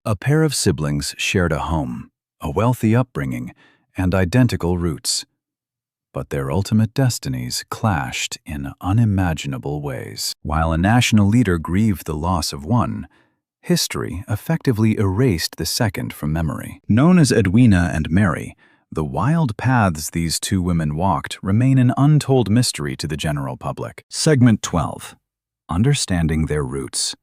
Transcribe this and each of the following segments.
A pair of siblings shared a home, a wealthy upbringing, and identical roots. But their ultimate destinies clashed in unimaginable ways. While a national leader grieved the loss of one, history effectively erased the second from memory. Known as Edwina and Mary, the wild paths these two women walked remain an untold mystery to the general public. Segment 12. Understanding their roots.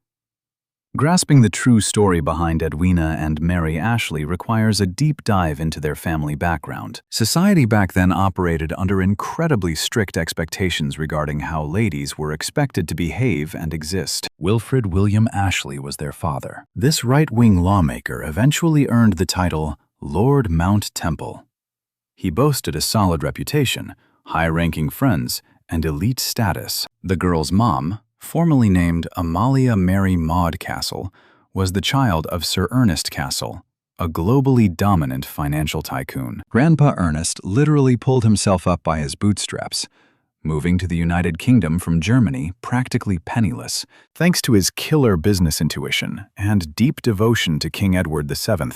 Grasping the true story behind Edwina and Mary Ashley requires a deep dive into their family background. Society back then operated under incredibly strict expectations regarding how ladies were expected to behave and exist. Wilfred William Ashley was their father. This right-wing lawmaker eventually earned the title Lord Mount Temple. He boasted a solid reputation, high-ranking friends, and elite status. The girl's mom, formerly named Amalia Mary Maud Cassel, was the child of Sir Ernest Cassel, a globally dominant financial tycoon. Grandpa Ernest literally pulled himself up by his bootstraps, moving to the United Kingdom from Germany practically penniless. Thanks to his killer business intuition and deep devotion to King Edward VII,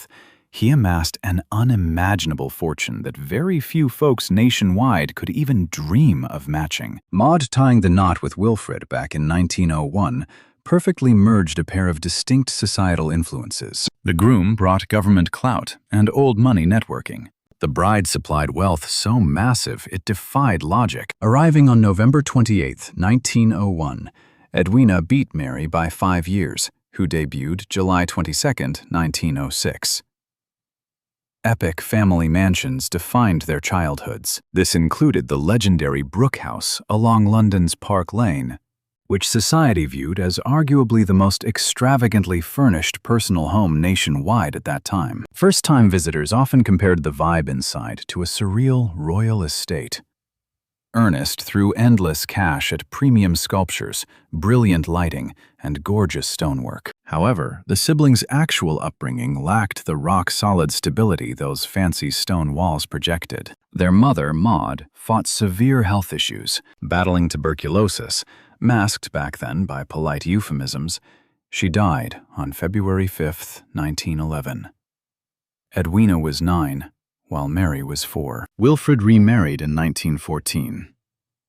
he amassed an unimaginable fortune that very few folks nationwide could even dream of matching. Maud tying the knot with Wilfred back in 1901 perfectly merged a pair of distinct societal influences. The groom brought government clout and old money networking. The bride supplied wealth so massive it defied logic. Arriving on November 28, 1901, Edwina beat Mary by 5 years, who debuted July 22, 1906. Epic family mansions defined their childhoods. This included the legendary Brooke House along London's Park Lane, which society viewed as arguably the most extravagantly furnished personal home nationwide at that time. First-time visitors often compared the vibe inside to a surreal royal estate. Ernest threw endless cash at premium sculptures, brilliant lighting, and gorgeous stonework. However, the siblings' actual upbringing lacked the rock-solid stability those fancy stone walls projected. Their mother, Maud, fought severe health issues, battling tuberculosis, masked back then by polite euphemisms. She died on February 5, 1911. Edwina was 9. While Mary was 4. Wilfred remarried in 1914.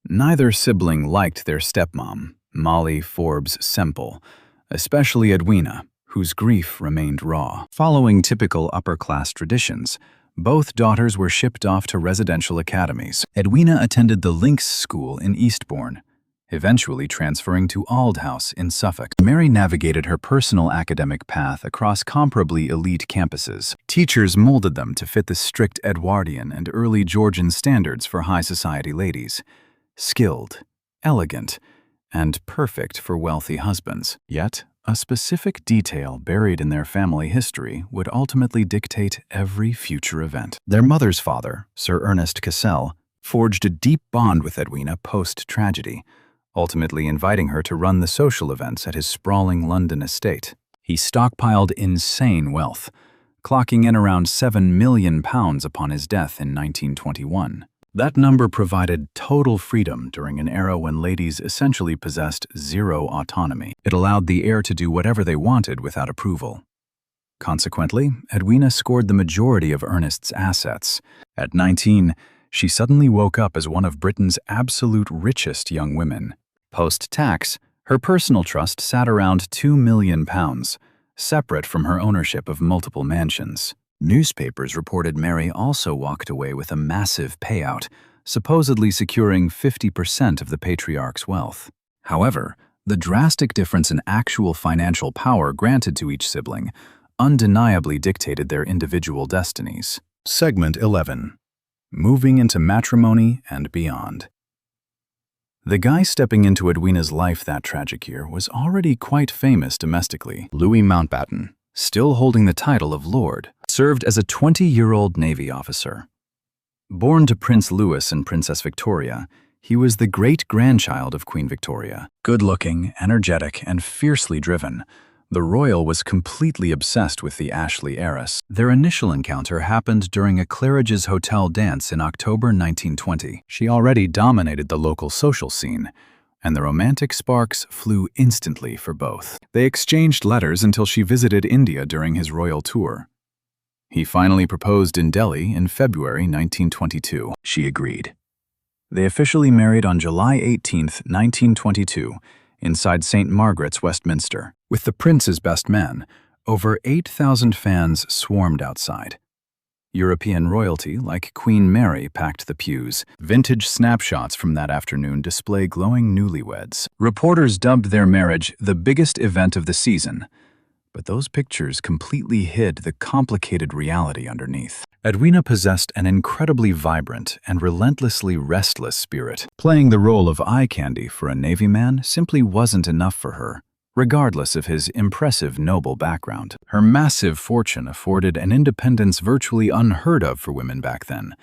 Neither sibling liked their stepmom, Molly Forbes Semple, especially Edwina, whose grief remained raw. Following typical upper-class traditions, both daughters were shipped off to residential academies. Edwina attended the Links School in Eastbourne, eventually transferring to Aldhouse in Suffolk. Mary navigated her personal academic path across comparably elite campuses. Teachers molded them to fit the strict Edwardian and early Georgian standards for high society ladies, skilled, elegant, and perfect for wealthy husbands. Yet, a specific detail buried in their family history would ultimately dictate every future event. Their mother's father, Sir Ernest Cassel, forged a deep bond with Edwina post-tragedy, ultimately inviting her to run the social events at his sprawling London estate. He stockpiled insane wealth, clocking in around £7 million upon his death in 1921. That number provided total freedom during an era when ladies essentially possessed zero autonomy. It allowed the heir to do whatever they wanted without approval. Consequently, Edwina scored the majority of Ernest's assets. At 19, she suddenly woke up as one of Britain's absolute richest young women. Post-tax, her personal trust sat around £2 million, separate from her ownership of multiple mansions. Newspapers reported Mary also walked away with a massive payout, supposedly securing 50% of the patriarch's wealth. However, the drastic difference in actual financial power granted to each sibling undeniably dictated their individual destinies. Segment 11. Moving into matrimony and beyond. The guy stepping into Edwina's life that tragic year was already quite famous domestically. Louis Mountbatten, still holding the title of Lord, served as a 20-year-old Navy officer. Born to Prince Louis and Princess Victoria, he was the great-grandchild of Queen Victoria. Good-looking, energetic, and fiercely driven, the royal was completely obsessed with the Ashley heiress. Their initial encounter happened during a Claridge's Hotel dance in October 1920. She already dominated the local social scene, and the romantic sparks flew instantly for both. They exchanged letters until she visited India during his royal tour. He finally proposed in Delhi in February 1922. She agreed. They officially married on July 18, 1922, inside St. Margaret's, Westminster. With the prince's best man, over 8,000 fans swarmed outside. European royalty, like Queen Mary, packed the pews. Vintage snapshots from that afternoon display glowing newlyweds. Reporters dubbed their marriage the biggest event of the season, but those pictures completely hid the complicated reality underneath. Edwina possessed an incredibly vibrant and relentlessly restless spirit. Playing the role of eye candy for a Navy man simply wasn't enough for her, regardless of his impressive noble background. Her massive fortune afforded an independence virtually unheard of for women back then,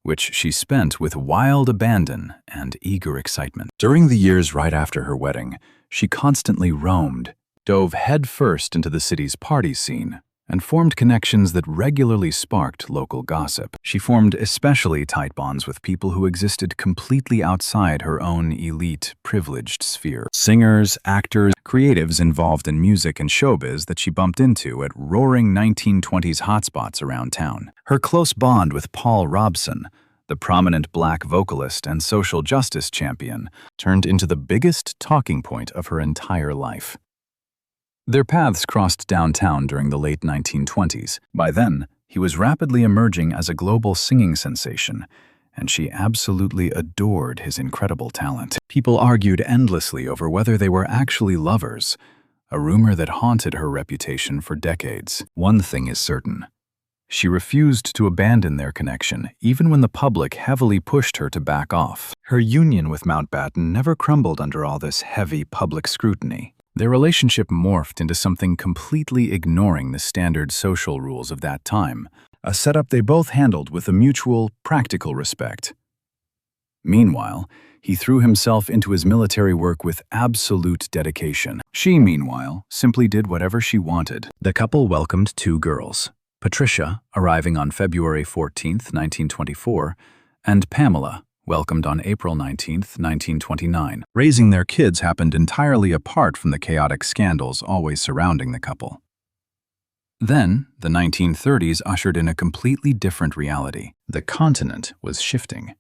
which she spent with wild abandon and eager excitement. During the years right after her wedding, she constantly roamed, dove headfirst into the city's party scene, and formed connections that regularly sparked local gossip. She formed especially tight bonds with people who existed completely outside her own elite, privileged sphere. Singers, actors, creatives involved in music and showbiz that she bumped into at roaring 1920s hotspots around town. Her close bond with Paul Robeson, the prominent black vocalist and social justice champion, turned into the biggest talking point of her entire life. Their paths crossed downtown during the late 1920s. By then, he was rapidly emerging as a global singing sensation, and she absolutely adored his incredible talent. People argued endlessly over whether they were actually lovers, a rumor that haunted her reputation for decades. One thing is certain. She refused to abandon their connection, even when the public heavily pushed her to back off. Her union with Mountbatten never crumbled under all this heavy public scrutiny. Their relationship morphed into something completely ignoring the standard social rules of that time, a setup they both handled with a mutual, practical respect. Meanwhile, he threw himself into his military work with absolute dedication. She, meanwhile, simply did whatever she wanted. The couple welcomed two girls, Patricia, arriving on February 14, 1924, and Pamela, welcomed on April 19, 1929. Raising their kids happened entirely apart from the chaotic scandals always surrounding the couple. Then, the 1930s ushered in a completely different reality. The continent was shifting.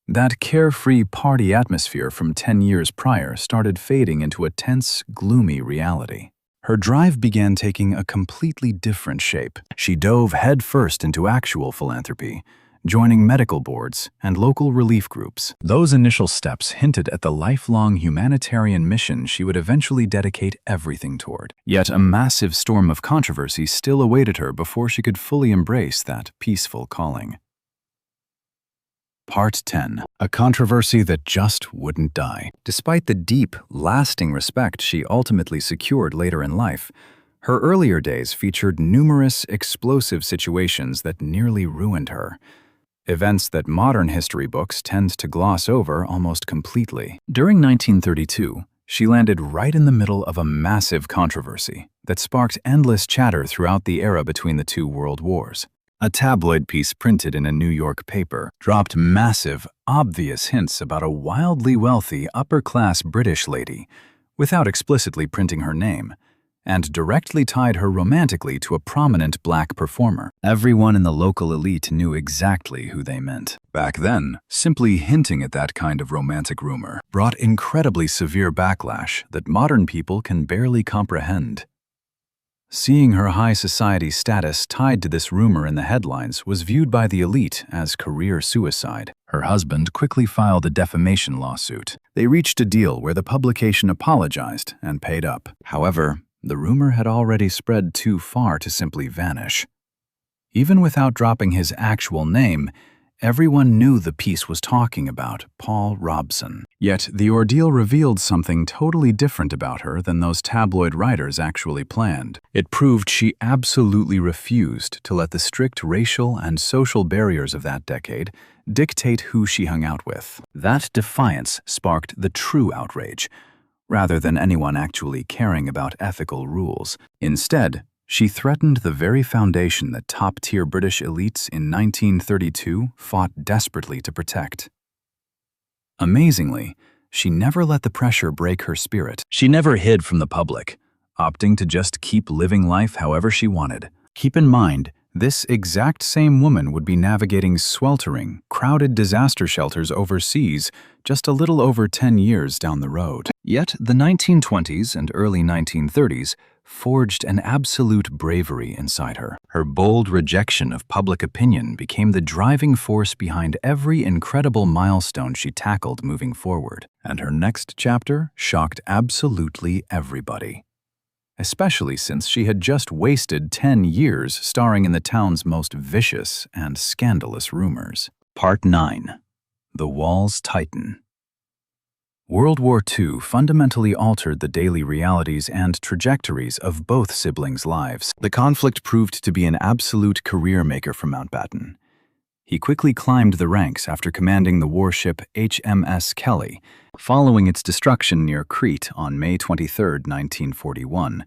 That carefree party atmosphere from 10 years prior started fading into a tense, gloomy reality. Her drive began taking a completely different shape. She dove headfirst into actual philanthropy, joining medical boards and local relief groups. Those initial steps hinted at the lifelong humanitarian mission she would eventually dedicate everything toward. Yet a massive storm of controversy still awaited her before she could fully embrace that peaceful calling. Part 10. A controversy that just wouldn't die. Despite the deep, lasting respect she ultimately secured later in life, her earlier days featured numerous explosive situations that nearly ruined her. Events that modern history books tend to gloss over almost completely. During 1932, she landed right in the middle of a massive controversy that sparked endless chatter throughout the era between the two world wars. A tabloid piece printed in a New York paper dropped massive, obvious hints about a wildly wealthy, upper-class British lady, without explicitly printing her name, and directly tied her romantically to a prominent black performer. Everyone in the local elite knew exactly who they meant. Back then, simply hinting at that kind of romantic rumor brought incredibly severe backlash that modern people can barely comprehend. Seeing her high society status tied to this rumor in the headlines was viewed by the elite as career suicide. Her husband quickly filed a defamation lawsuit. They reached a deal where the publication apologized and paid up. However, the rumor had already spread too far to simply vanish. Even without dropping his actual name, everyone knew the piece was talking about Paul Robeson. Yet the ordeal revealed something totally different about her than those tabloid writers actually planned. It proved she absolutely refused to let the strict racial and social barriers of that decade dictate who she hung out with. That defiance sparked the true outrage, rather than anyone actually caring about ethical rules. Instead, she threatened the very foundation that top-tier British elites in 1932 fought desperately to protect. Amazingly, she never let the pressure break her spirit. She never hid from the public, opting to just keep living life however she wanted. Keep in mind, this exact same woman would be navigating sweltering, crowded disaster shelters overseas just a little over 10 years down the road. Yet the 1920s and early 1930s forged an absolute bravery inside her. Her bold rejection of public opinion became the driving force behind every incredible milestone she tackled moving forward. And her next chapter shocked absolutely everybody, especially since she had just wasted 10 years starring in the town's most vicious and scandalous rumors. Part 9. The Walls Tighten. World War II fundamentally altered the daily realities and trajectories of both siblings' lives. The conflict proved to be an absolute career maker for Mountbatten. He quickly climbed the ranks after commanding the warship HMS Kelly, following its destruction near Crete on May 23, 1941,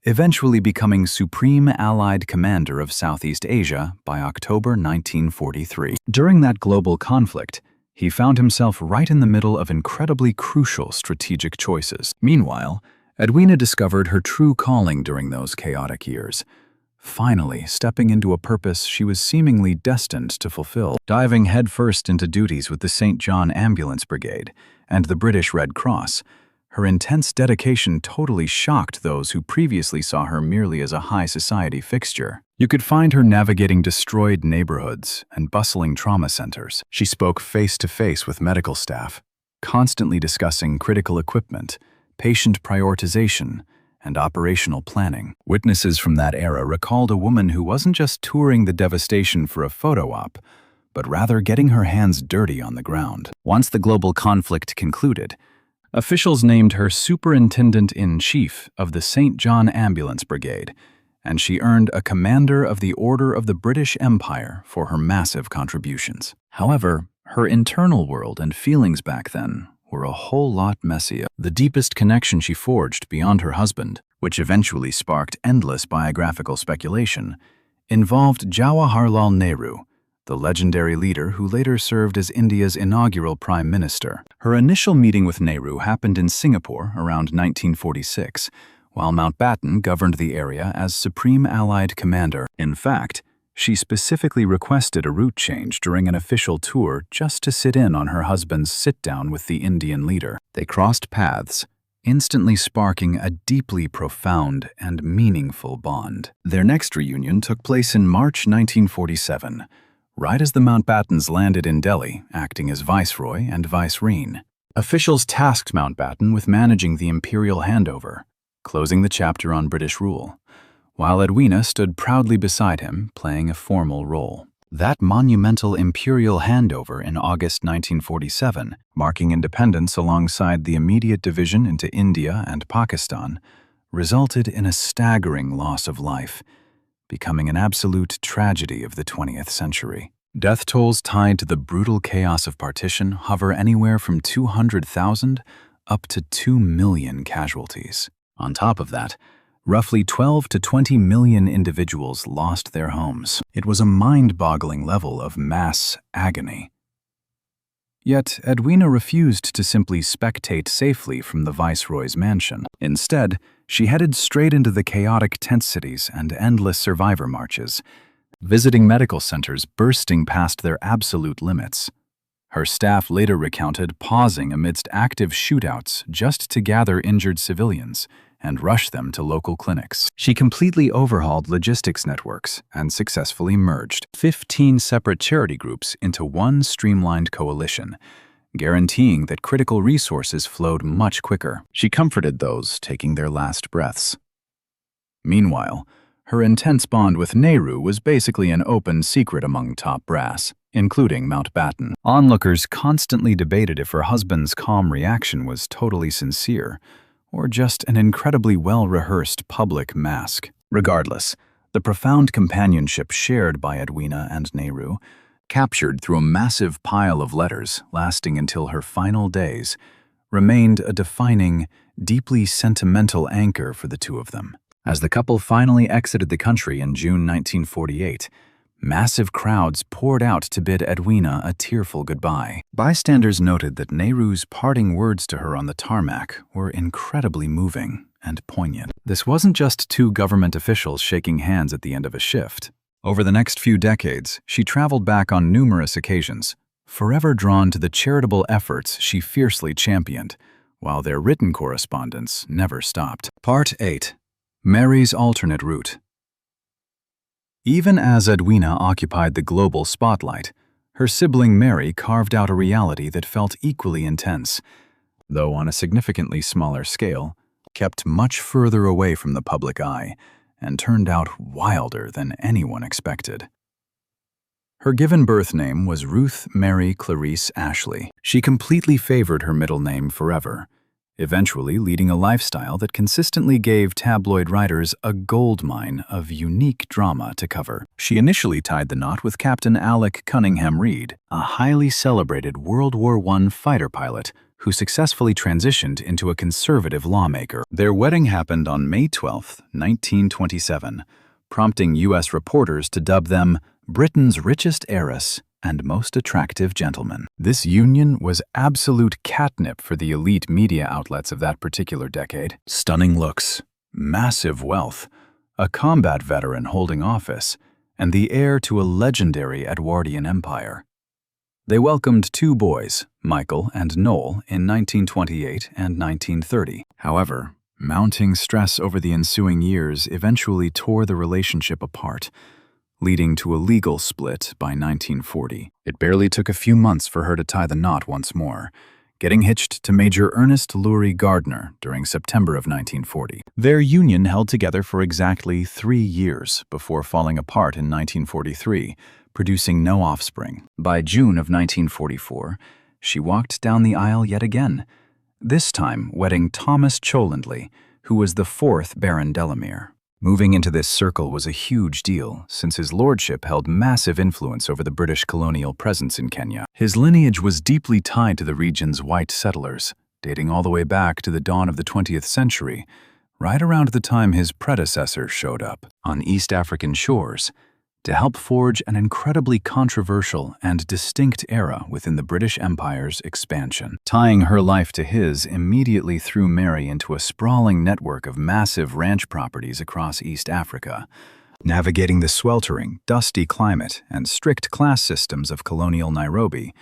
eventually becoming Supreme Allied Commander of Southeast Asia by October 1943. During that global conflict, he found himself right in the middle of incredibly crucial strategic choices. Meanwhile, Edwina discovered her true calling during those chaotic years, finally stepping into a purpose she was seemingly destined to fulfill. Diving headfirst into duties with the St. John Ambulance Brigade and the British Red Cross, her intense dedication totally shocked those who previously saw her merely as a high society fixture. You could find her navigating destroyed neighborhoods and bustling trauma centers. She spoke face-to-face with medical staff, constantly discussing critical equipment, patient prioritization, and operational planning. Witnesses from that era recalled a woman who wasn't just touring the devastation for a photo op, but rather getting her hands dirty on the ground. Once the global conflict concluded, officials named her Superintendent-in-Chief of the St. John Ambulance Brigade, and she earned a Commander of the Order of the British Empire for her massive contributions. However, her internal world and feelings back then were a whole lot messier. The deepest connection she forged beyond her husband, which eventually sparked endless biographical speculation, involved Jawaharlal Nehru, the legendary leader who later served as India's inaugural Prime Minister. Her initial meeting with Nehru happened in Singapore around 1946, while Mountbatten governed the area as Supreme Allied Commander. In fact, she specifically requested a route change during an official tour just to sit in on her husband's sit-down with the Indian leader. They crossed paths, instantly sparking a deeply profound and meaningful bond. Their next reunion took place in March 1947, right as the Mountbattens landed in Delhi, acting as Viceroy and Vicereine. Officials tasked Mountbatten with managing the imperial handover, closing the chapter on British rule, while Edwina stood proudly beside him, playing a formal role. That monumental imperial handover in August 1947, marking independence alongside the immediate division into India and Pakistan, resulted in a staggering loss of life, becoming an absolute tragedy of the 20th century. Death tolls tied to the brutal chaos of partition hover anywhere from 200,000 up to 2 million casualties. On top of that, roughly 12 to 20 million individuals lost their homes. It was a mind-boggling level of mass agony. Yet, Edwina refused to simply spectate safely from the Viceroy's mansion. Instead, she headed straight into the chaotic tent cities and endless survivor marches, visiting medical centers bursting past their absolute limits. Her staff later recounted pausing amidst active shootouts just to gather injured civilians and rush them to local clinics. She completely overhauled logistics networks and successfully merged 15 separate charity groups into one streamlined coalition, guaranteeing that critical resources flowed much quicker. She comforted those taking their last breaths. Meanwhile, her intense bond with Nehru was basically an open secret among top brass, including Mountbatten. Onlookers constantly debated if her husband's calm reaction was totally sincere, or just an incredibly well-rehearsed public mask. Regardless, the profound companionship shared by Edwina and Nehru, captured through a massive pile of letters lasting until her final days, remained a defining, deeply sentimental anchor for the two of them. As the couple finally exited the country in June 1948, Massive crowds poured out to bid Edwina a tearful goodbye. Bystanders noted that Nehru's parting words to her on the tarmac were incredibly moving and poignant. This wasn't just two government officials shaking hands at the end of a shift. Over the next few decades, she traveled back on numerous occasions, forever drawn to the charitable efforts she fiercely championed, while their written correspondence never stopped. Part 8. Mary's alternate route. Even as Edwina occupied the global spotlight, her sibling Mary carved out a reality that felt equally intense, though on a significantly smaller scale, kept much further away from the public eye, and turned out wilder than anyone expected. Her given birth name was Ruth Mary Clarice Ashley. She completely favored her middle name forever, eventually leading a lifestyle that consistently gave tabloid writers a goldmine of unique drama to cover. She initially tied the knot with Captain Alec Cunningham Reed, a highly celebrated World War I fighter pilot who successfully transitioned into a conservative lawmaker. Their wedding happened on May 12, 1927, prompting U.S. reporters to dub them Britain's richest heiress and most attractive gentleman. This union was absolute catnip for the elite media outlets of that particular decade. Stunning looks, massive wealth, a combat veteran holding office, and the heir to a legendary Edwardian empire. They welcomed two boys, Michael and Noel, in 1928 and 1930. However, mounting stress over the ensuing years eventually tore the relationship apart, leading to a legal split by 1940. It barely took a few months for her to tie the knot once more, getting hitched to Major Ernest Lurie Gardner during September of 1940. Their union held together for exactly 3 years before falling apart in 1943, producing no offspring. By June of 1944, she walked down the aisle yet again, this time wedding Thomas Cholendley, who was the 4th Baron Delamere. Moving into this circle was a huge deal, since his lordship held massive influence over the British colonial presence in Kenya. His lineage was deeply tied to the region's white settlers, dating all the way back to the dawn of the 20th century, right around the time his predecessor showed up on East African shores, to help forge an incredibly controversial and distinct era within the British Empire's expansion. Tying her life to his immediately threw Mary into a sprawling network of massive ranch properties across East Africa, navigating the sweltering, dusty climate and strict class systems of colonial Nairobi,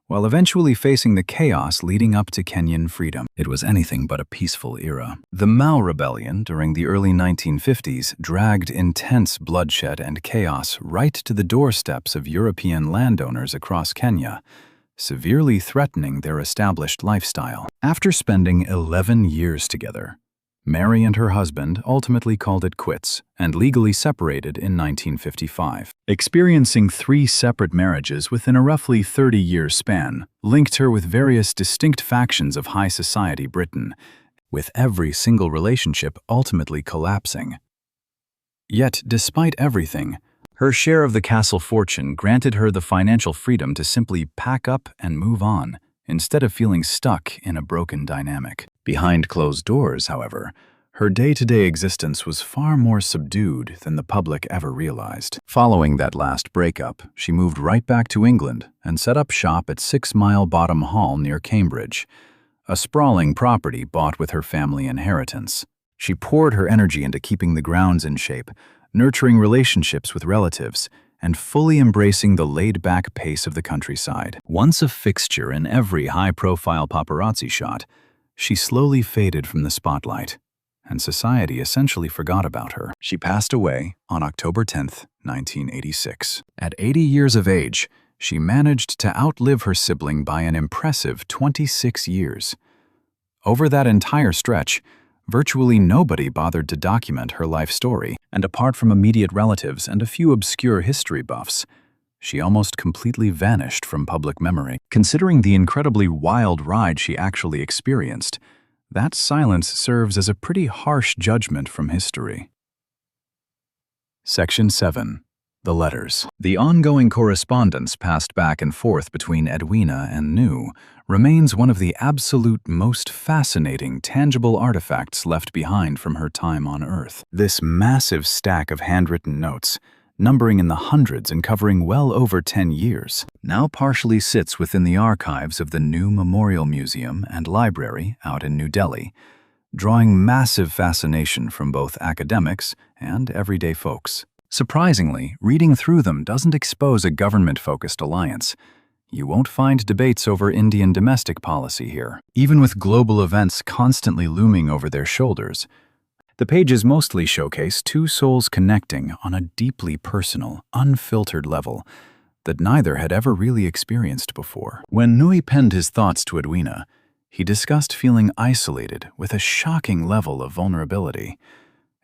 while eventually facing the chaos leading up to Kenyan freedom. It was anything but a peaceful era. The Mau Rebellion during the early 1950s dragged intense bloodshed and chaos right to the doorsteps of European landowners across Kenya, severely threatening their established lifestyle. After spending 11 years together, Mary and her husband ultimately called it quits and legally separated in 1955. Experiencing 3 separate marriages within a roughly 30-year span linked her with various distinct factions of high society Britain, with every single relationship ultimately collapsing. Yet, despite everything, her share of the Cassel fortune granted her the financial freedom to simply pack up and move on, instead of feeling stuck in a broken dynamic. Behind closed doors, however, her day-to-day existence was far more subdued than the public ever realized. Following that last breakup, she moved right back to England and set up shop at 6 Mile Bottom Hall near Cambridge, a sprawling property bought with her family inheritance. She poured her energy into keeping the grounds in shape, nurturing relationships with relatives, and fully embracing the laid-back pace of the countryside. Once a fixture in every high-profile paparazzi shot, she slowly faded from the spotlight, and society essentially forgot about her. She passed away on October 10, 1986. At 80 years of age, she managed to outlive her sibling by an impressive 26 years. Over that entire stretch, virtually nobody bothered to document her life story, and apart from immediate relatives and a few obscure history buffs, she almost completely vanished from public memory. Considering the incredibly wild ride she actually experienced, that silence serves as a pretty harsh judgment from history. Section 7. The letters. The ongoing correspondence passed back and forth between Edwina and New remains one of the absolute most fascinating tangible artifacts left behind from her time on Earth. This massive stack of handwritten notes, numbering in the hundreds and covering well over 10 years, now partially sits within the archives of the New Memorial Museum and Library out in New Delhi, drawing massive fascination from both academics and everyday folks. Surprisingly, reading through them doesn't expose a government-focused alliance. You won't find debates over Indian domestic policy here. Even with global events constantly looming over their shoulders, the pages mostly showcase two souls connecting on a deeply personal, unfiltered level that neither had ever really experienced before. When Nui penned his thoughts to Edwina, he discussed feeling isolated with a shocking level of vulnerability,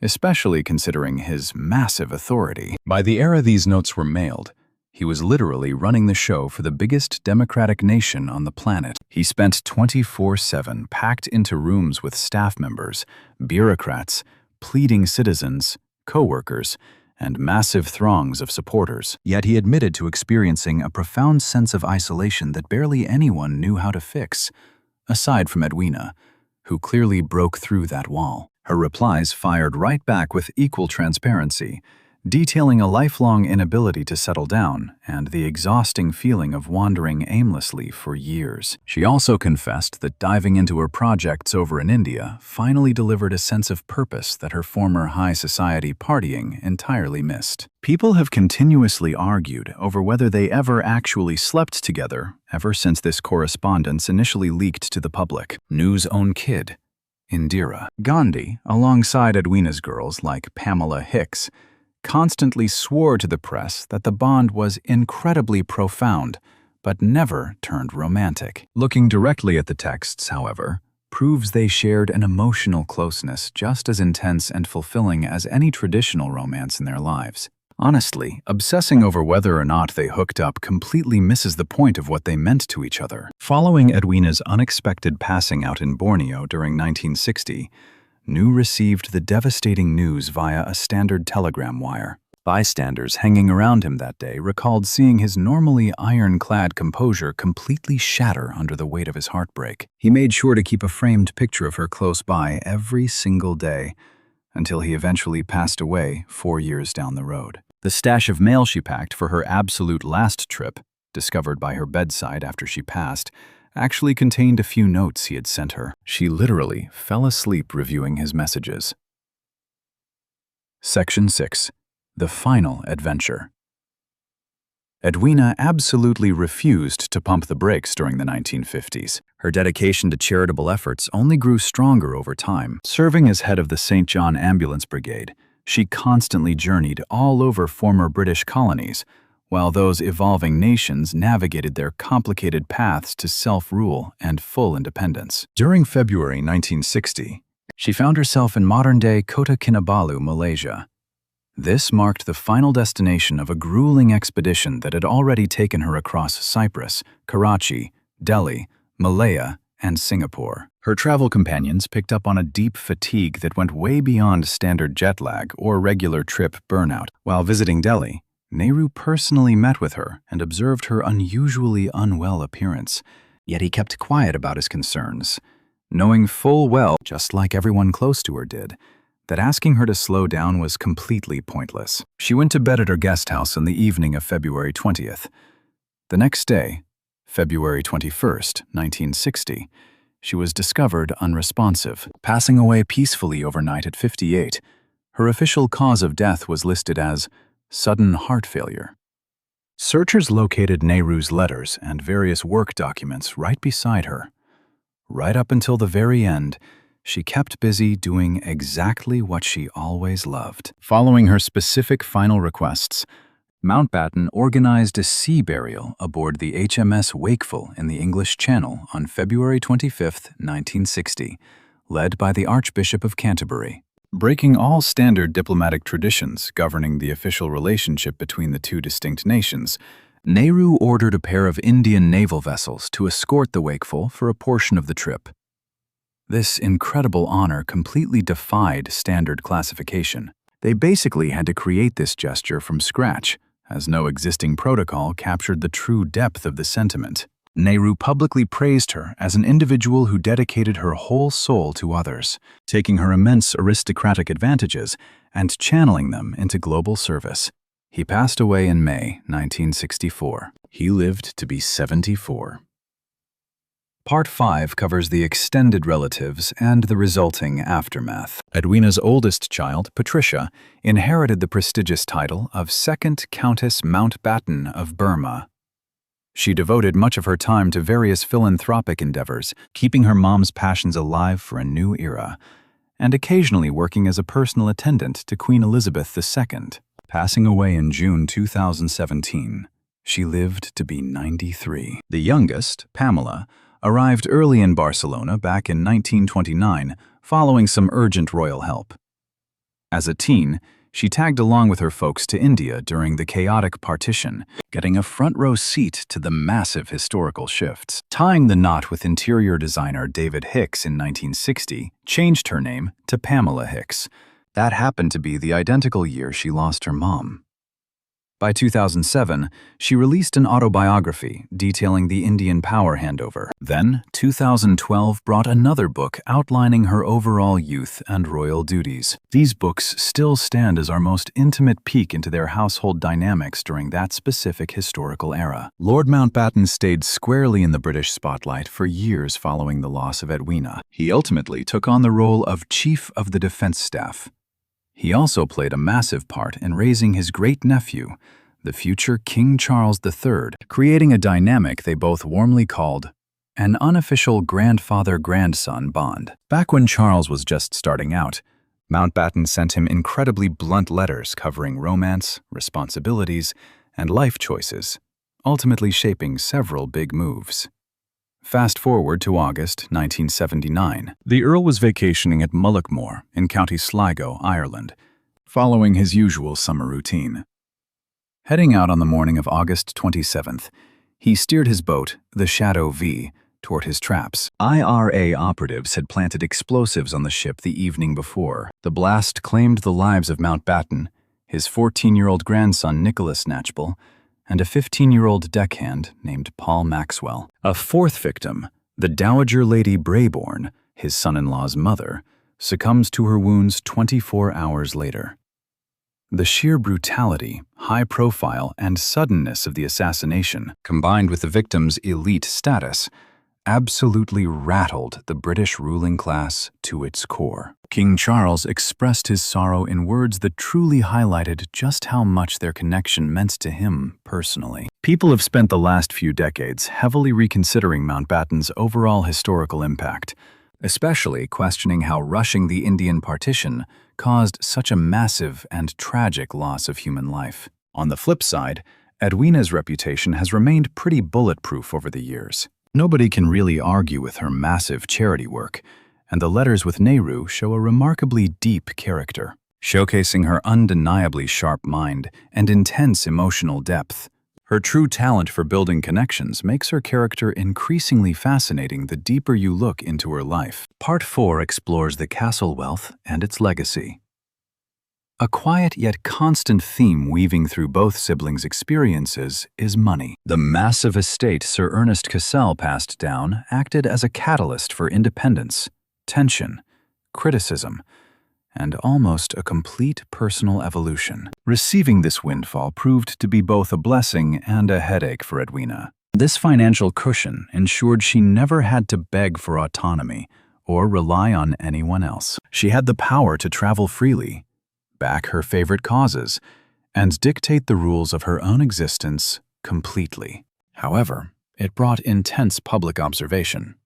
especially considering his massive authority. By the era these notes were mailed, he was literally running the show for the biggest democratic nation on the planet. He spent 24/7 packed into rooms with staff members, bureaucrats, pleading citizens, co-workers, and massive throngs of supporters. Yet he admitted to experiencing a profound sense of isolation that barely anyone knew how to fix, aside from Edwina, who clearly broke through that wall. Her replies fired right back with equal transparency, detailing a lifelong inability to settle down and the exhausting feeling of wandering aimlessly for years. She also confessed that diving into her projects over in India finally delivered a sense of purpose that her former high society partying entirely missed. People have continuously argued over whether they ever actually slept together ever since this correspondence initially leaked to the public. Nu's own kid, Indira Gandhi, alongside Edwina's girls like Pamela Hicks, constantly swore to the press that the bond was incredibly profound, but never turned romantic. Looking directly at the texts, however, proves they shared an emotional closeness just as intense and fulfilling as any traditional romance in their lives. Honestly, obsessing over whether or not they hooked up completely misses the point of what they meant to each other. Following Edwina's unexpected passing out in Borneo during 1960, Nu received the devastating news via a standard telegram wire. Bystanders hanging around him that day recalled seeing his normally ironclad composure completely shatter under the weight of his heartbreak. He made sure to keep a framed picture of her close by every single day, until he eventually passed away 4 years down the road. The stash of mail she packed for her absolute last trip, discovered by her bedside after she passed, actually contained a few notes he had sent her. She literally fell asleep reviewing his messages. Section 6. The Final Adventure. Edwina absolutely refused to pump the brakes during the 1950s. Her dedication to charitable efforts only grew stronger over time. Serving as head of the St. John Ambulance Brigade, she constantly journeyed all over former British colonies, while those evolving nations navigated their complicated paths to self-rule and full independence. During February 1960, she found herself in modern-day Kota Kinabalu, Malaysia. This marked the final destination of a grueling expedition that had already taken her across Cyprus, Karachi, Delhi, Malaya, and Singapore. Her travel companions picked up on a deep fatigue that went way beyond standard jet lag or regular trip burnout. While visiting Delhi, Nehru personally met with her and observed her unusually unwell appearance, yet he kept quiet about his concerns, knowing full well, just like everyone close to her did, that asking her to slow down was completely pointless. She went to bed at her guest house on the evening of February 20th. The next day, February 21st, 1960, she was discovered unresponsive, passing away peacefully overnight at 58. Her official cause of death was listed as sudden heart failure. Searchers located Nehru's letters and various work documents right beside her. Right up until the very end, she kept busy doing exactly what she always loved. Following her specific final requests, Mountbatten organized a sea burial aboard the HMS Wakeful in the English Channel on February 25, 1960, led by the Archbishop of Canterbury. Breaking all standard diplomatic traditions governing the official relationship between the two distinct nations, Nehru ordered a pair of Indian naval vessels to escort the Wakeful for a portion of the trip. This incredible honor completely defied standard classification. They basically had to create this gesture from scratch, as no existing protocol captured the true depth of the sentiment. Nehru publicly praised her as an individual who dedicated her whole soul to others, taking her immense aristocratic advantages and channeling them into global service. He passed away in May 1964. He lived to be 74. Part 5 covers the extended relatives and the resulting aftermath. Edwina's oldest child, Patricia, inherited the prestigious title of Second Countess Mountbatten of Burma. She devoted much of her time to various philanthropic endeavors, keeping her mom's passions alive for a new era, and occasionally working as a personal attendant to Queen Elizabeth II. Passing away in June 2017, she lived to be 93. The youngest, Pamela, arrived early in Barcelona back in 1929, following some urgent royal help. As a teen, she tagged along with her folks to India during the chaotic partition, getting a front-row seat to the massive historical shifts. Tying the knot with interior designer David Hicks in 1960 changed her name to Pamela Hicks. That happened to be the identical year she lost her mom. By 2007, she released an autobiography detailing the Indian power handover. Then, 2012 brought another book outlining her overall youth and royal duties. These books still stand as our most intimate peek into their household dynamics during that specific historical era. Lord Mountbatten stayed squarely in the British spotlight for years following the loss of Edwina. He ultimately took on the role of Chief of the Defense Staff. He also played a massive part in raising his great-nephew, the future King Charles III, creating a dynamic they both warmly called an unofficial grandfather-grandson bond. Back when Charles was just starting out, Mountbatten sent him incredibly blunt letters covering romance, responsibilities, and life choices, ultimately shaping several big moves. Fast forward to August 1979. The Earl was vacationing at Mullaghmore in County Sligo, Ireland, following his usual summer routine. Heading out on the morning of August 27th, he steered his boat, the Shadow V, toward his traps. IRA operatives had planted explosives on the ship the evening before. The blast claimed the lives of Mountbatten, his 14-year-old grandson Nicholas Knatchbull, and a 15-year-old deckhand named Paul Maxwell. A fourth victim, the Dowager Lady Brabourne, his son-in-law's mother, succumbs to her wounds 24 hours later. The sheer brutality, high profile, and suddenness of the assassination, combined with the victim's elite status, absolutely rattled the British ruling class to its core. King Charles expressed his sorrow in words that truly highlighted just how much their connection meant to him personally. People have spent the last few decades heavily reconsidering Mountbatten's overall historical impact, especially questioning how rushing the Indian partition caused such a massive and tragic loss of human life. On the flip side, Edwina's reputation has remained pretty bulletproof over the years. Nobody can really argue with her massive charity work, and the letters with Nehru show a remarkably deep character, showcasing her undeniably sharp mind and intense emotional depth. Her true talent for building connections makes her character increasingly fascinating the deeper you look into her life. Part 4 explores the Cassel wealth and its legacy. A quiet yet constant theme weaving through both siblings' experiences is money. The massive estate Sir Ernest Cassel passed down acted as a catalyst for independence, tension, criticism, and almost a complete personal evolution. Receiving this windfall proved to be both a blessing and a headache for Edwina. This financial cushion ensured she never had to beg for autonomy or rely on anyone else. She had the power to travel freely, back her favorite causes, and dictate the rules of her own existence completely. However, it brought intense public observation.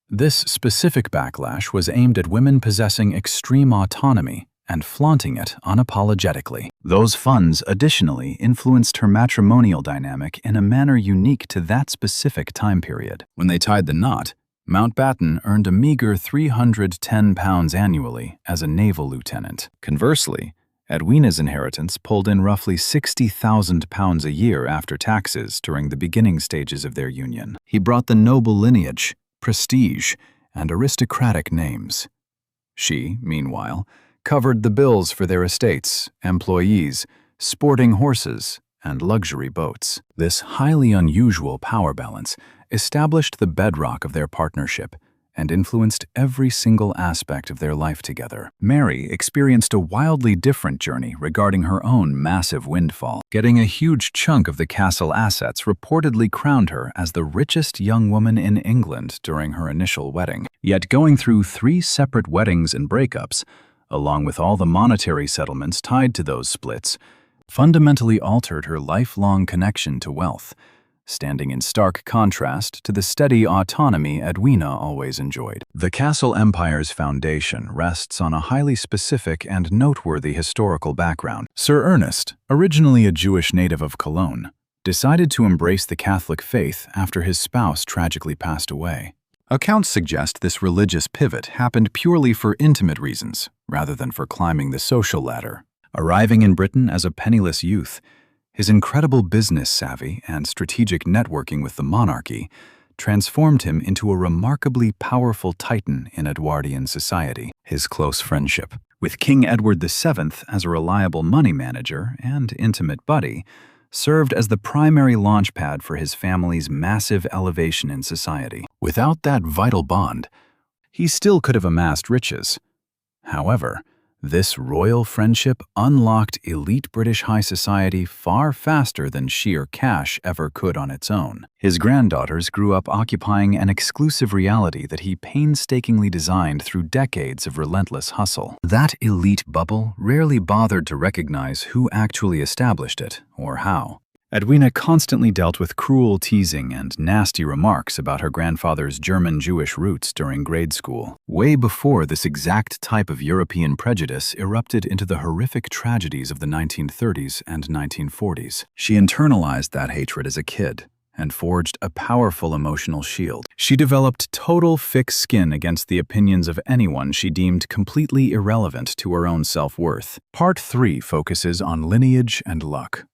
This specific backlash was aimed at women possessing extreme autonomy and flaunting it unapologetically. Those funds additionally influenced her matrimonial dynamic in a manner unique to that specific time period. When they tied the knot, Mountbatten earned a meager £310 annually as a naval lieutenant. Conversely, Edwina's inheritance pulled in roughly £60,000 a year after taxes during the beginning stages of their union. He brought the noble lineage, prestige, and aristocratic names. She, meanwhile, covered the bills for their estates, employees, sporting horses, and luxury boats. This highly unusual power balance established the bedrock of their partnership and influenced every single aspect of their life together. Mary experienced a wildly different journey regarding her own massive windfall. Getting a huge chunk of the Cassel assets reportedly crowned her as the richest young woman in England during her initial wedding. Yet going through 3 separate weddings and breakups, along with all the monetary settlements tied to those splits, fundamentally altered her lifelong connection to wealth, standing in stark contrast to the steady autonomy Edwina always enjoyed. The Cassel Empire's foundation rests on a highly specific and noteworthy historical background. Sir Ernest, originally a Jewish native of Cologne, decided to embrace the Catholic faith after his spouse tragically passed away. Accounts suggest this religious pivot happened purely for intimate reasons, rather than for climbing the social ladder. Arriving in Britain as a penniless youth, his incredible business savvy and strategic networking with the monarchy transformed him into a remarkably powerful titan in Edwardian society. His close friendship with King Edward VII as a reliable money manager and intimate buddy served as the primary launchpad for his family's massive elevation in society. Without that vital bond, he still could have amassed riches. However, this royal friendship unlocked elite British high society far faster than sheer cash ever could on its own. His granddaughters grew up occupying an exclusive reality that he painstakingly designed through decades of relentless hustle. That elite bubble rarely bothered to recognize who actually established it or how. Edwina constantly dealt with cruel teasing and nasty remarks about her grandfather's German-Jewish roots during grade school, way before this exact type of European prejudice erupted into the horrific tragedies of the 1930s and 1940s. She internalized that hatred as a kid and forged a powerful emotional shield. She developed total thick skin against the opinions of anyone she deemed completely irrelevant to her own self-worth. Part 3 focuses on lineage and luck.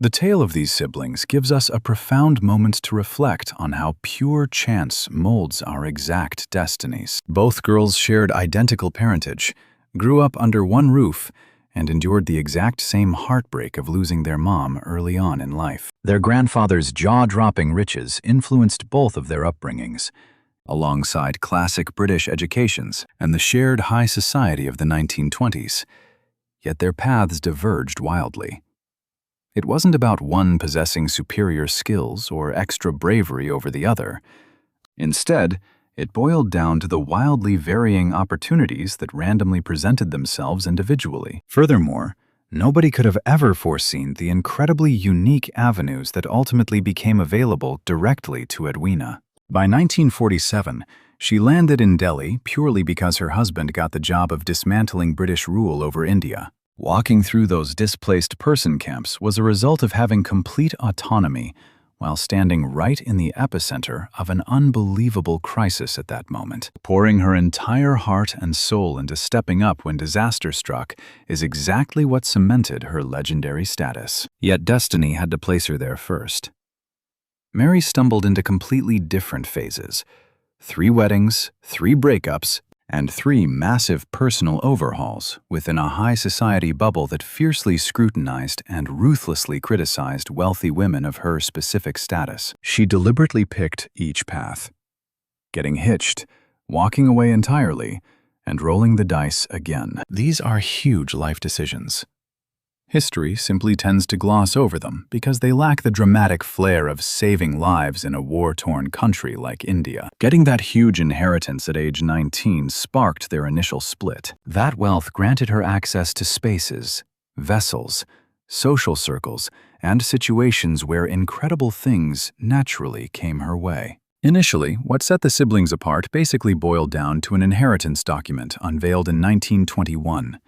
The tale of these siblings gives us a profound moment to reflect on how pure chance molds our exact destinies. Both girls shared identical parentage, grew up under one roof, and endured the exact same heartbreak of losing their mom early on in life. Their grandfather's jaw-dropping riches influenced both of their upbringings, alongside classic British educations and the shared high society of the 1920s. Yet their paths diverged wildly. It wasn't about one possessing superior skills or extra bravery over the other. Instead, it boiled down to the wildly varying opportunities that randomly presented themselves individually. Furthermore, nobody could have ever foreseen the incredibly unique avenues that ultimately became available directly to Edwina. By 1947, she landed in Delhi purely because her husband got the job of dismantling British rule over India. Walking through those displaced person camps was a result of having complete autonomy while standing right in the epicenter of an unbelievable crisis at that moment. Pouring her entire heart and soul into stepping up when disaster struck is exactly what cemented her legendary status. Yet destiny had to place her there first. Mary stumbled into completely different phases. 3 weddings, 3 breakups, and 3 massive personal overhauls within a high society bubble that fiercely scrutinized and ruthlessly criticized wealthy women of her specific status. She deliberately picked each path, getting hitched, walking away entirely, and rolling the dice again. These are huge life decisions. History simply tends to gloss over them because they lack the dramatic flair of saving lives in a war-torn country like India. Getting that huge inheritance at age 19 sparked their initial split. That wealth granted her access to spaces, vessels, social circles, and situations where incredible things naturally came her way. Initially, what set the siblings apart basically boiled down to an inheritance document unveiled in 1921.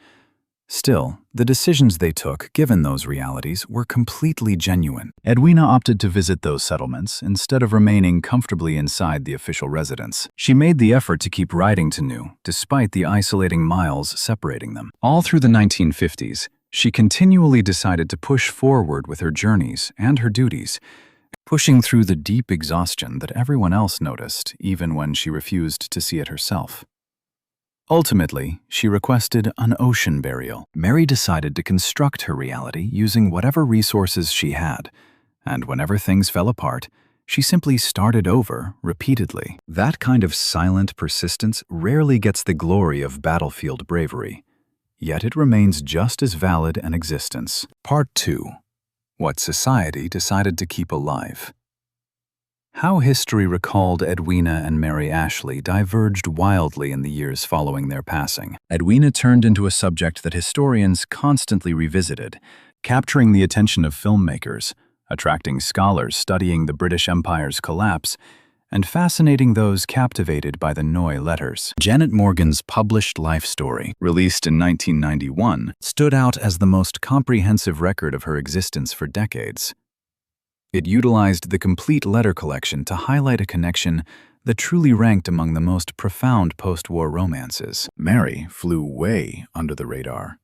Still, the decisions they took, given those realities, were completely genuine. Edwina opted to visit those settlements instead of remaining comfortably inside the official residence. She made the effort to keep riding to New, despite the isolating miles separating them. All through the 1950s, she continually decided to push forward with her journeys and her duties, pushing through the deep exhaustion that everyone else noticed, even when she refused to see it herself. Ultimately, she requested an ocean burial. Mary decided to construct her reality using whatever resources she had, and whenever things fell apart, She simply started over repeatedly. That kind of silent persistence rarely gets the glory of battlefield bravery, yet it remains just as valid an existence. Part 2. What society decided to keep alive. How history recalled Edwina and Mary Ashley diverged wildly in the years following their passing. Edwina turned into a subject that historians constantly revisited, capturing the attention of filmmakers, attracting scholars studying the British Empire's collapse, and fascinating those captivated by the Noy letters. Janet Morgan's published life story, released in 1991, stood out as the most comprehensive record of her existence for decades. It utilized the complete letter collection to highlight a connection that truly ranked among the most profound post-war romances. Mary flew way under the radar.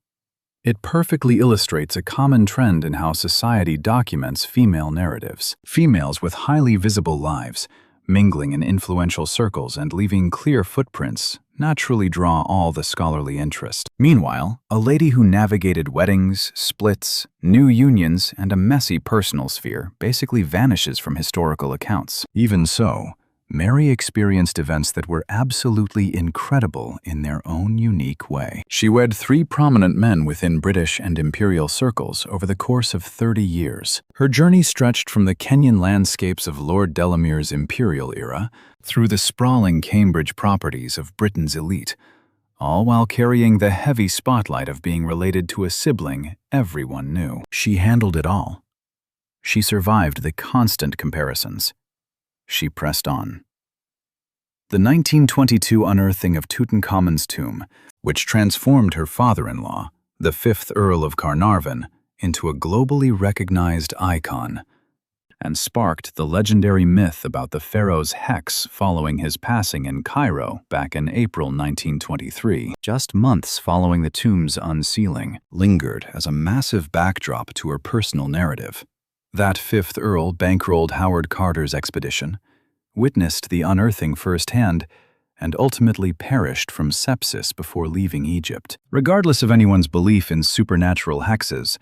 It perfectly illustrates a common trend in how society documents female narratives. Females with highly visible lives, mingling in influential circles and leaving clear footprints, naturally draw all the scholarly interest. Meanwhile, a lady who navigated weddings, splits, new unions, and a messy personal sphere basically vanishes from historical accounts. Even so, Mary experienced events that were absolutely incredible in their own unique way. She wed 3 prominent men within British and imperial circles over the course of 30 years. Her journey stretched from the Kenyan landscapes of Lord Delamere's imperial era through the sprawling Cambridge properties of Britain's elite, all while carrying the heavy spotlight of being related to a sibling everyone knew. She handled it all. She survived the constant comparisons. She pressed on. The 1922 unearthing of Tutankhamun's tomb, which transformed her father-in-law, the 5th Earl of Carnarvon, into a globally recognized icon, and sparked the legendary myth about the pharaoh's hex following his passing in Cairo back in April 1923. Just months following the tomb's unsealing, lingered as a massive backdrop to her personal narrative. That 5th Earl bankrolled Howard Carter's expedition, witnessed the unearthing firsthand, and ultimately perished from sepsis before leaving Egypt. Regardless of anyone's belief in supernatural hexes,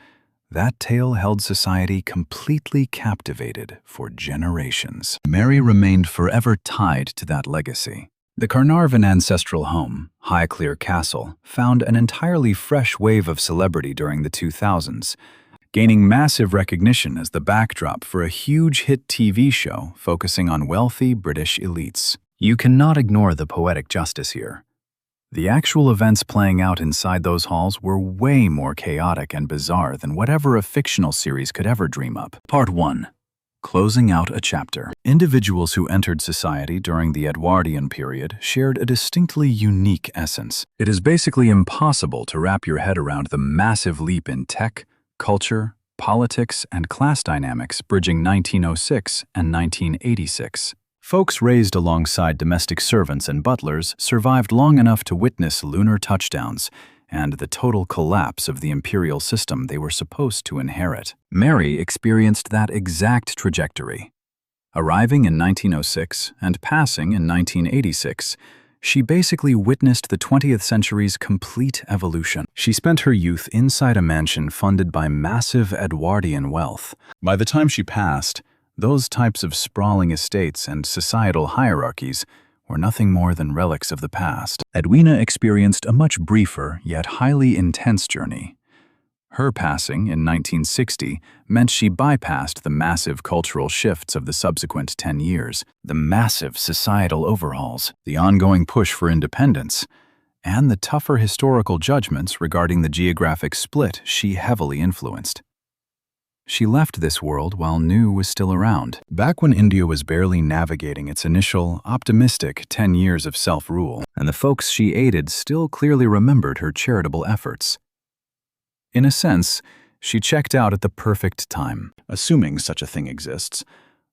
that tale held society completely captivated for generations. Mary remained forever tied to that legacy. The Carnarvon ancestral home, Highclere Castle, found an entirely fresh wave of celebrity during the 2000s, gaining massive recognition as the backdrop for a huge hit TV show focusing on wealthy British elites. You cannot ignore the poetic justice here. The actual events playing out inside those halls were way more chaotic and bizarre than whatever a fictional series could ever dream up. Part 1. Closing out a chapter. Individuals who entered society during the Edwardian period shared a distinctly unique essence. It is basically impossible to wrap your head around the massive leap in tech, culture, politics, and class dynamics bridging 1906 and 1986. Folks raised alongside domestic servants and butlers survived long enough to witness lunar touchdowns and the total collapse of the imperial system they were supposed to inherit. Mary experienced that exact trajectory. Arriving in 1906 and passing in 1986, she basically witnessed the 20th century's complete evolution. She spent her youth inside a mansion funded by massive Edwardian wealth. By the time she passed, those types of sprawling estates and societal hierarchies were nothing more than relics of the past. Edwina experienced a much briefer yet highly intense journey. Her passing in 1960 meant she bypassed the massive cultural shifts of the subsequent 10 years, the massive societal overhauls, the ongoing push for independence, and the tougher historical judgments regarding the geographic split she heavily influenced. She left this world while new was still around, back when India was barely navigating its initial, optimistic 10 years of self-rule, and the folks she aided still clearly remembered her charitable efforts. In a sense, she checked out at the perfect time, assuming such a thing exists,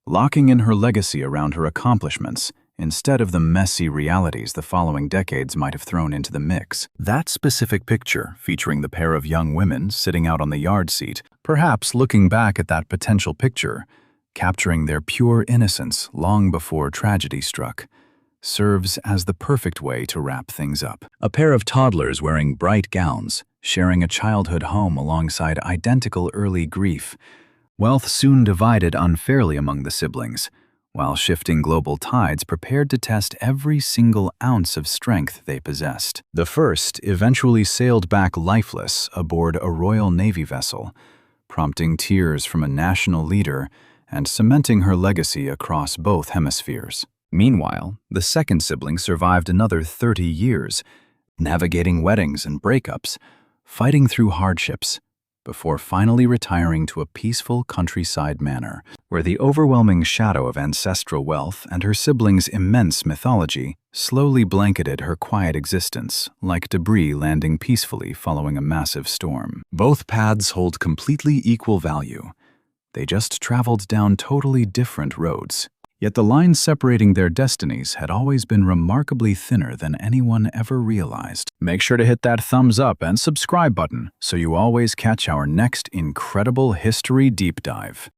locking in her legacy around her accomplishments instead of the messy realities the following decades might have thrown into the mix. That specific picture, featuring the pair of young women sitting out on the yard seat, perhaps looking back at that potential picture, capturing their pure innocence long before tragedy struck, serves as the perfect way to wrap things up. A pair of toddlers wearing bright gowns, sharing a childhood home alongside identical early grief. Wealth soon divided unfairly among the siblings, while shifting global tides prepared to test every single ounce of strength they possessed. The first eventually sailed back lifeless aboard a Royal Navy vessel, prompting tears from a national leader and cementing her legacy across both hemispheres. Meanwhile, the second sibling survived another 30 years, navigating weddings and breakups, fighting through hardships, before finally retiring to a peaceful countryside manor, where the overwhelming shadow of ancestral wealth and her siblings' immense mythology slowly blanketed her quiet existence, like debris landing peacefully following a massive storm. Both paths hold completely equal value. They just traveled down totally different roads. Yet the lines separating their destinies had always been remarkably thinner than anyone ever realized. Make sure to hit that thumbs up and subscribe button so you always catch our next incredible history deep dive.